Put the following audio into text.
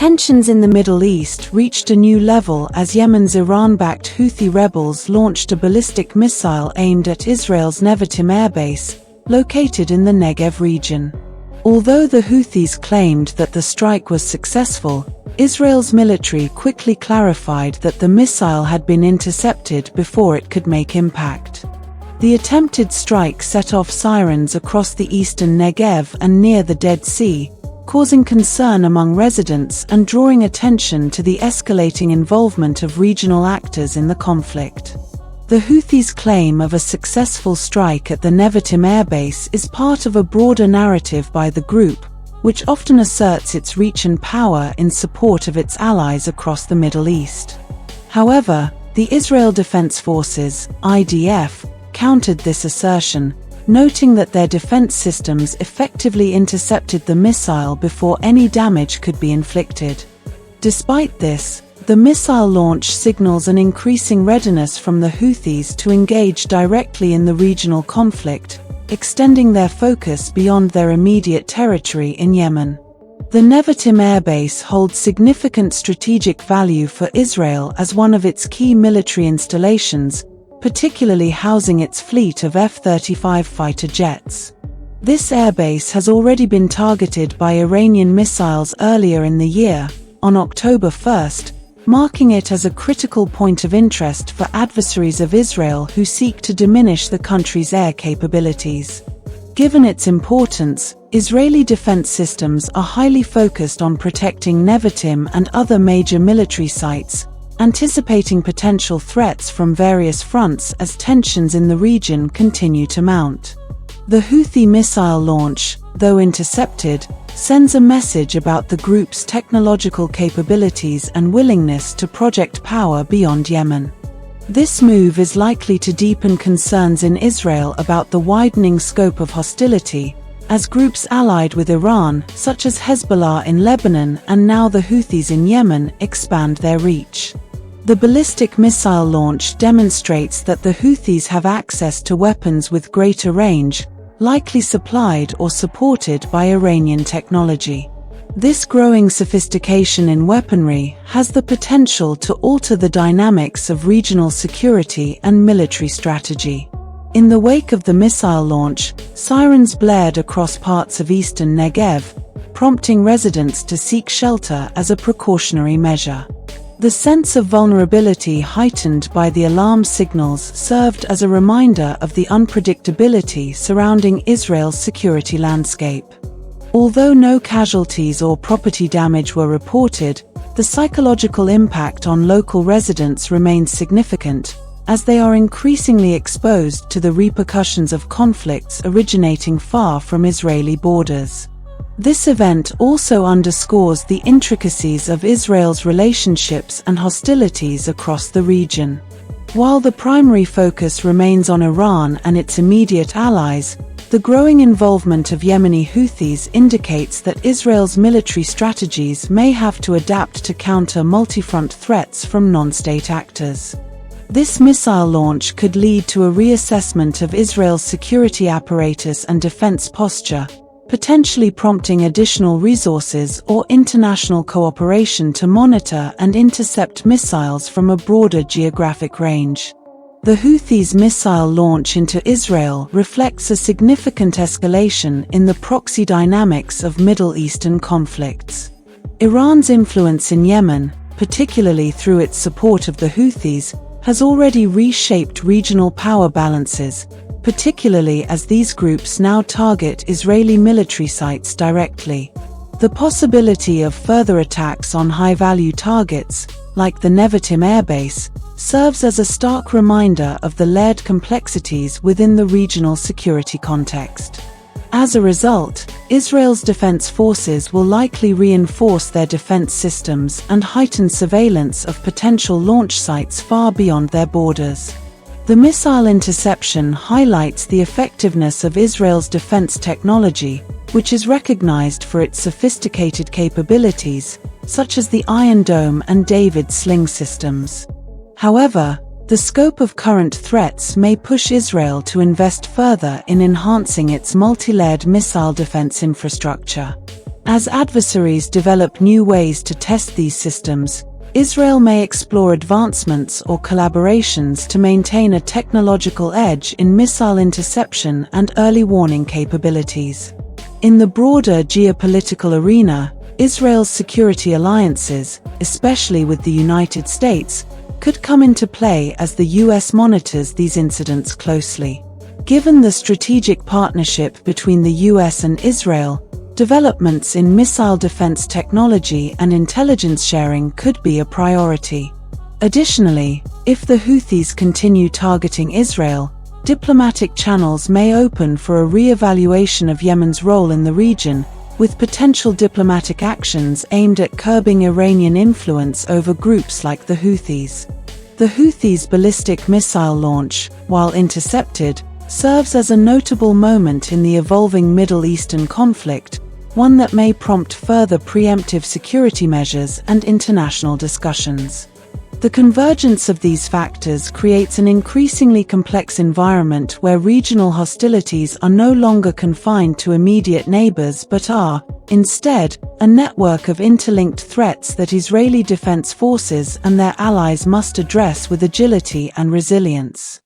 Tensions in the Middle East reached a new level as Yemen's Iran-backed Houthi rebels launched a ballistic missile aimed at Israel's Nevatim Airbase, located in the Negev region. Although the Houthis claimed that the strike was successful, Israel's military quickly clarified that the missile had been intercepted before it could make impact. The attempted strike set off sirens across the eastern Negev and near the Dead Sea, causing concern among residents and drawing attention to the escalating involvement of regional actors in the conflict. The Houthis' claim of a successful strike at the Nevatim Airbase is part of a broader narrative by the group, which often asserts its reach and power in support of its allies across the Middle East. However, the Israel Defense Forces, IDF, countered this assertion, noting that their defense systems effectively intercepted the missile before any damage could be inflicted. Despite this, the missile launch signals an increasing readiness from the Houthis to engage directly in the regional conflict, extending their focus beyond their immediate territory in Yemen. The Nevatim Airbase holds significant strategic value for Israel as one of its key military installations, particularly housing its fleet of F-35 fighter jets. This airbase has already been targeted by Iranian missiles earlier in the year, on October 1st, marking it as a critical point of interest for adversaries of Israel who seek to diminish the country's air capabilities. Given its importance, Israeli defense systems are highly focused on protecting Nevatim and other major military sites, anticipating potential threats from various fronts as tensions in the region continue to mount. The Houthi missile launch, though intercepted, sends a message about the group's technological capabilities and willingness to project power beyond Yemen. This move is likely to deepen concerns in Israel about the widening scope of hostility, as groups allied with Iran, such as Hezbollah in Lebanon and now the Houthis in Yemen, expand their reach. The ballistic missile launch demonstrates that the Houthis have access to weapons with greater range, likely supplied or supported by Iranian technology. This growing sophistication in weaponry has the potential to alter the dynamics of regional security and military strategy. In the wake of the missile launch, sirens blared across parts of eastern Negev, prompting residents to seek shelter as a precautionary measure. The sense of vulnerability heightened by the alarm signals served as a reminder of the unpredictability surrounding Israel's security landscape. Although no casualties or property damage were reported, the psychological impact on local residents remains significant, as they are increasingly exposed to the repercussions of conflicts originating far from Israeli borders. This event also underscores the intricacies of Israel's relationships and hostilities across the region. While the primary focus remains on Iran and its immediate allies, the growing involvement of Yemeni Houthis indicates that Israel's military strategies may have to adapt to counter multi-front threats from non-state actors. This missile launch could lead to a reassessment of Israel's security apparatus and defense posture, potentially prompting additional resources or international cooperation to monitor and intercept missiles from a broader geographic range. The Houthis' missile launch into Israel reflects a significant escalation in the proxy dynamics of Middle Eastern conflicts. Iran's influence in Yemen, particularly through its support of the Houthis, has already reshaped regional power balances, particularly as these groups now target Israeli military sites directly. The possibility of further attacks on high-value targets, like the Nevatim Airbase, serves as a stark reminder of the layered complexities within the regional security context. As a result, Israel's defense forces will likely reinforce their defense systems and heighten surveillance of potential launch sites far beyond their borders. The missile interception highlights the effectiveness of Israel's defense technology, which is recognized for its sophisticated capabilities, such as the Iron Dome and David Sling systems. However, the scope of current threats may push Israel to invest further in enhancing its multi-layered missile defense infrastructure. As adversaries develop new ways to test these systems, Israel may explore advancements or collaborations to maintain a technological edge in missile interception and early warning capabilities. In the broader geopolitical arena, Israel's security alliances, especially with the United States, could come into play as the US monitors these incidents closely. Given the strategic partnership between the US and Israel, developments in missile defense technology and intelligence sharing could be a priority. Additionally, if the Houthis continue targeting Israel, diplomatic channels may open for a re-evaluation of Yemen's role in the region, with potential diplomatic actions aimed at curbing Iranian influence over groups like the Houthis. The Houthis' ballistic missile launch, while intercepted, serves as a notable moment in the evolving Middle Eastern conflict, one that may prompt further preemptive security measures and international discussions. The convergence of these factors creates an increasingly complex environment where regional hostilities are no longer confined to immediate neighbors but are, instead, a network of interlinked threats that Israeli defense forces and their allies must address with agility and resilience.